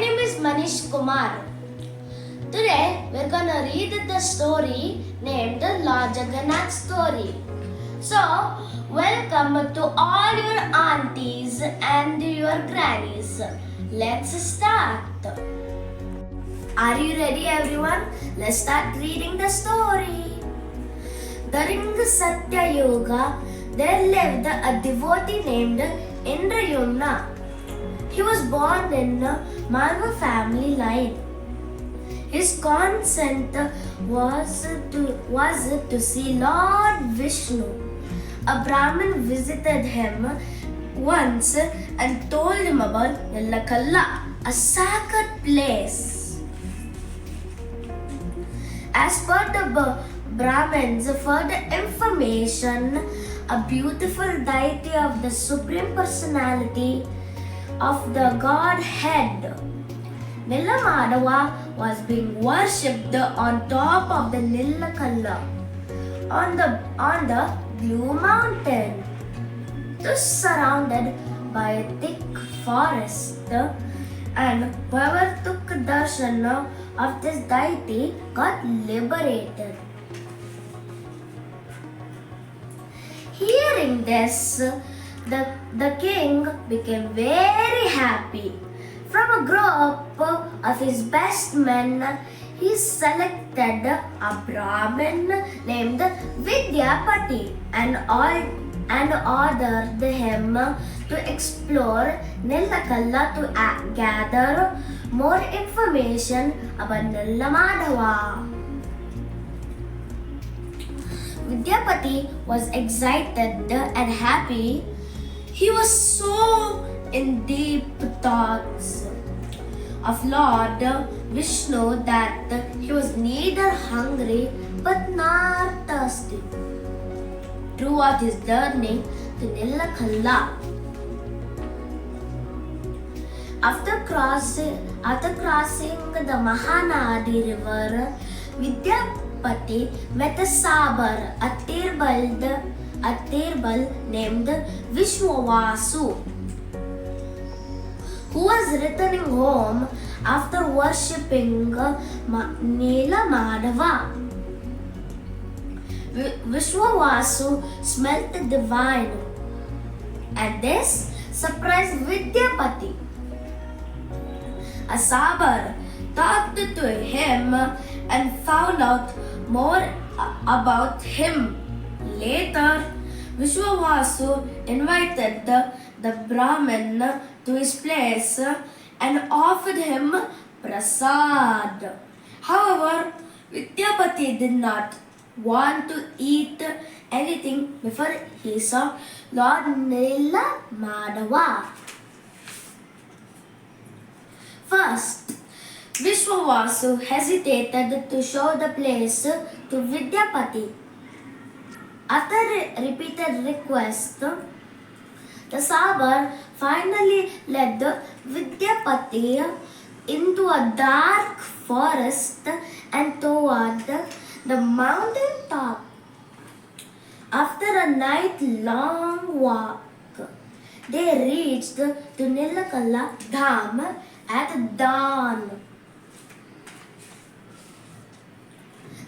name is Manish Kumar. Today we're gonna read the story named the Lord Jagannatha story. So, welcome to all your aunties and your grannies. Let's start. Are you ready, everyone? Let's start reading the story. During the Satya Yoga, there lived a devotee named Indrayumna. He was born in a Marva family line. His consent was to see Lord Vishnu. A Brahmin visited him once and told him about Nillakalla, a sacred place. As per the Brahmins, further information, a beautiful deity of the Supreme Personality of the Godhead, Nilamadava, was being worshipped on top of the Nillakalla on the Blue Mountain. This surrounded by a thick forest, and whoever took darshan of this deity got liberated. Hearing this, the king became very happy. From a group of his best men, he selected a Brahmin named Vidyapati and ordered him to explore Nillakalla to gather more information about Nillamadava. Vidyapati was excited and happy. He was so in deep thoughts of Lord Vishnu that he was neither hungry but nor thirsty. Throughout his journey to Nillakalla, after crossing the Mahanadi river, Vidyapati met a sabar, a Tirbal named Vishwavasu, who was returning home after worshipping Nilamadava. Vishwavasu smelt divine, and this surprised Vidyapati. A sabar talked to him and found out more about him. Later, Vishwavasu invited the Brahmin to his place and offered him prasad. However, Vidyapati did not want to eat anything before he saw Lord Nilamadava. First, Vishwavasu hesitated to show the place to Vidyapati. After repeated requests, the sabar finally led Vidyapati into a dark forest and toward the mountain top. After a night-long walk, they reached to Nillakalla Dham at dawn.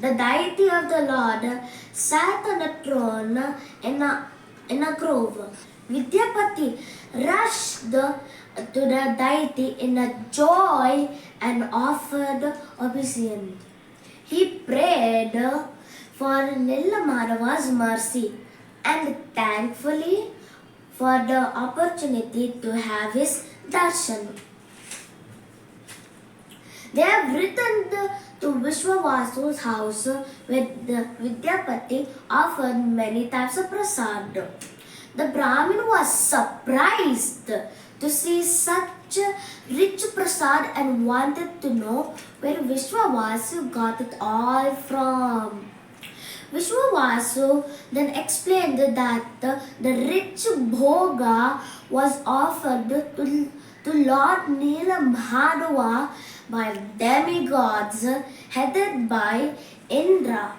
The deity of the Lord sat on a throne in a grove. Vidyapati rushed to the deity in a joy and offered obeisance. He prayed for Nillamadava's mercy and thankfully for the opportunity to have his darshan. They have returned to Vishwavasu's house with Vidyapati offered many types of prasad. The Brahmin was surprised to see such rich prasad and wanted to know where Vishwavasu got it all from. Vishwavasu then explained that the rich bhoga was offered to Lord Nilamadava by demigods headed by Indra,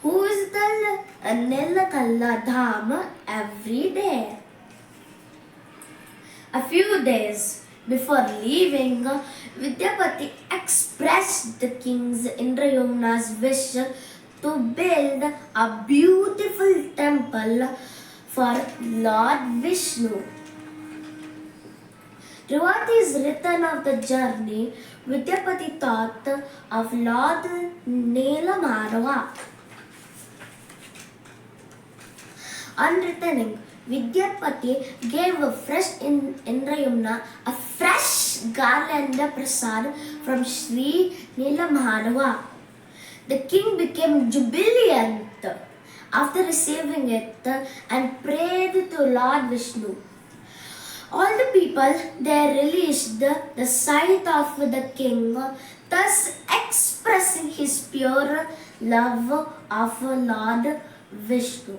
who visited Nillakalla Dham every day. A few days Before leaving, Vidyapati expressed the king's Indrayumna's wish to build a beautiful temple for Lord Vishnu. Throughout his return of the journey, Vidyapati thought of Lord Nelamadava. On returning, Vidyapati gave a fresh Indrayumna a fresh garland prasad from Sri Nelamadava. The king became jubilant after receiving it and prayed to Lord Vishnu. All the people there relished the sight of the king, thus expressing his pure love of Lord Vishnu.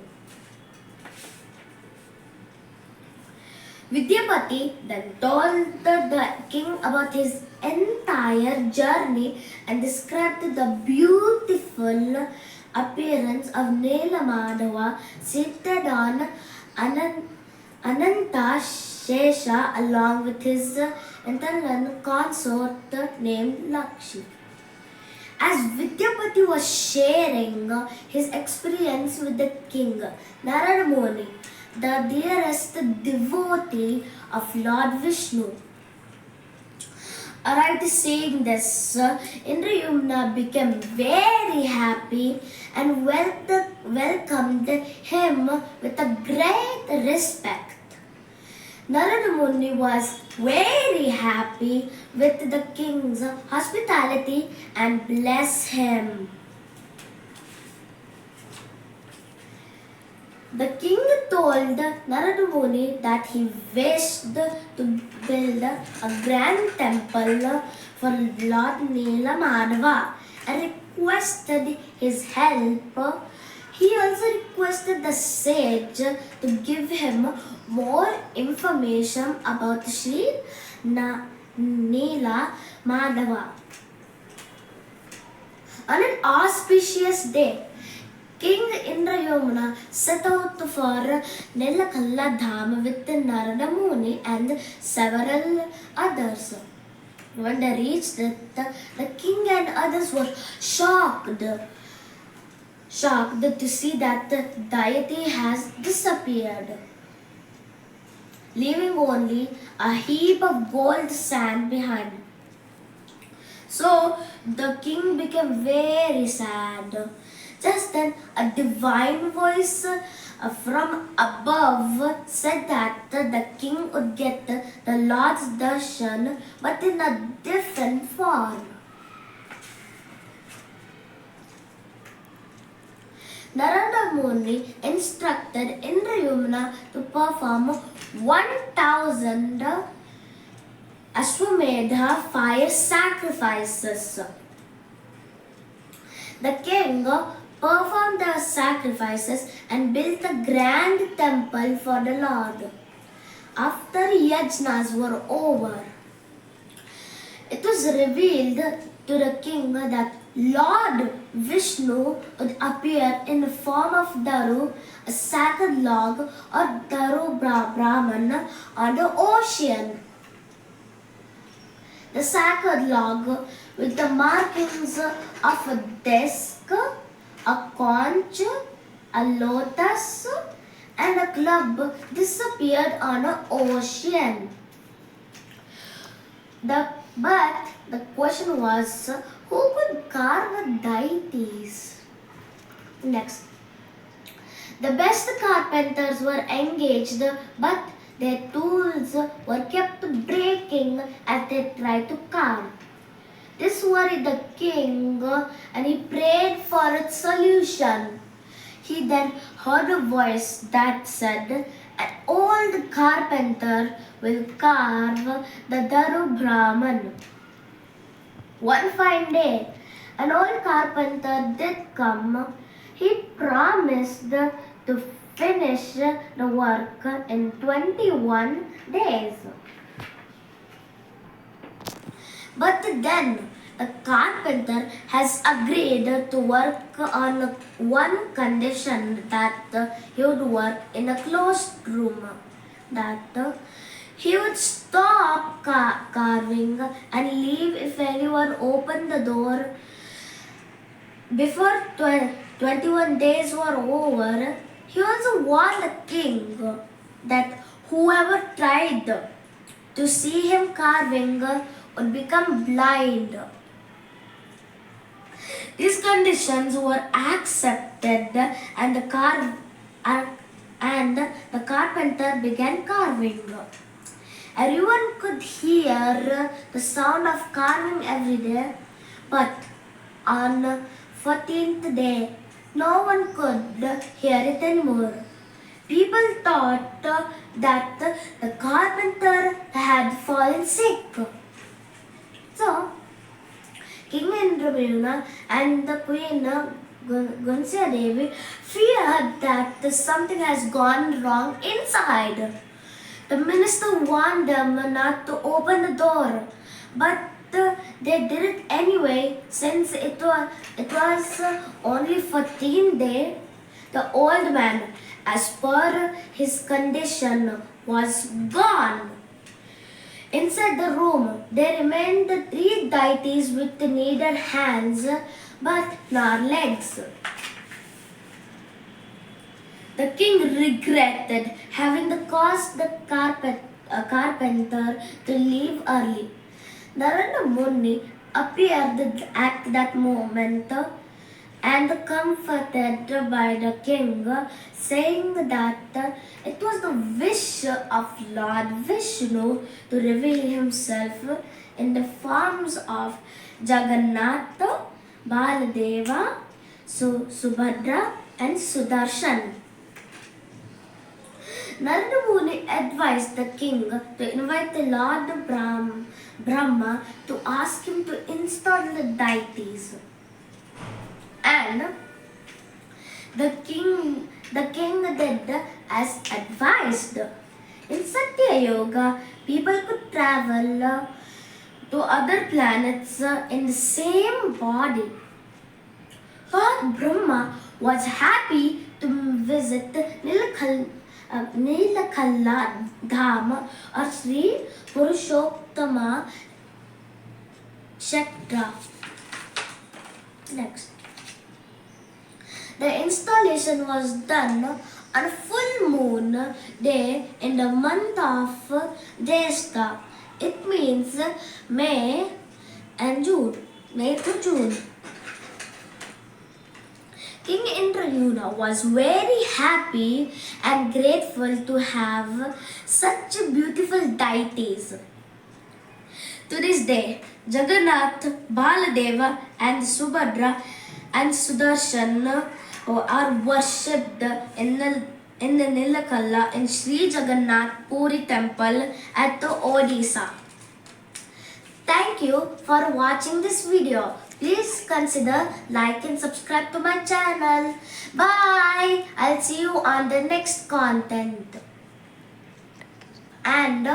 Vidyapati then told the king about his entire journey and described the beautiful appearance of Nelamadava seated on Ananta Shesha along with his internal consort named Lakshmi. As Vidyapati was sharing his experience with the king, Narada Muni, the dearest devotee of Lord Vishnu, arrived saying this, Indrayumna became very happy and welcomed him with a great respect. Narada Muni was very happy with the king's hospitality and blessed him. The king told Narada Muni that he wished to build a grand temple for Lord Nelamadava and requested his help. He also requested the sage to give him more information about Sri Nelamadava. On an auspicious day, King Indrayumna set out for Nelakalla Dham with Narada Muni and several others. When they reached it, the king and others were shocked to see that the deity has disappeared, leaving only a heap of gold sand behind. So the king became very sad. Just then, a divine voice from above said that the king would get the Lord's darshan, but in a different form. Narada Muni instructed Indrayumna to perform 1,000 Ashwamedha fire sacrifices. The king performed the sacrifices and built a grand temple for the Lord. After yajnas were over, it was revealed to the king that Lord Vishnu would appear in the form of Daru, a sacred log, or Daru Brahman on the ocean. The sacred log with the markings of a disc, a conch, a lotus, and a club disappeared on the ocean. But the question was, who could carve deities? Next, the best carpenters were engaged, but their tools were kept breaking as they tried to carve. This worried the king and he prayed for its solution. He then heard a voice that said, an old carpenter will carve the Daru Brahman. One fine day, an old carpenter did come. He promised to finish the work in 21 days. But then, the carpenter has agreed to work on one condition, that he would work in a closed room, that He would stop carving and leave if anyone opened the door. Before 21 days were over, he also warned the king that whoever tried to see him carving would become blind. These conditions were accepted and the carpenter began carving. Everyone could hear the sound of carving every day, but on 14th day, no one could hear it anymore. People thought that the carpenter had fallen sick. So, King Indrabhimna and the Queen Gunsia Devi feared that something has gone wrong inside. The minister warned them not to open the door, but they did it anyway since it was only 14th day. The old man, as per his condition, was gone. Inside the room, there remained the three deities with neither hands but nor legs. The king regretted having caused the carpenter to leave early. Narada Muni appeared at that moment and comforted by the king, saying that it was the wish of Lord Vishnu to reveal himself in the forms of Jagannatha, Baladeva, Subhadra and Sudarshan. Narada Muni advised the king to invite the Lord Brahma to ask him to install the deities. And the king did as advised. In Satya Yoga, people could travel to other planets in the same body. Lord Brahma was happy to visit Nilakalla Dham or Sri Purushottama Kshetra. Next. The installation was done on a full moon day in the month of Jyeshtha. It means May and June. May to June. King Indrayuna was very happy and grateful to have such beautiful deities. To this day, Jagannatha, Baladeva and Subhadra and Sudarshan are worshipped in the Nilakalla in Sri Jagannath Puri temple at the Odisha. Thank you for watching this video. Please consider like and subscribe to my channel. Bye. I'll see you on the next content. And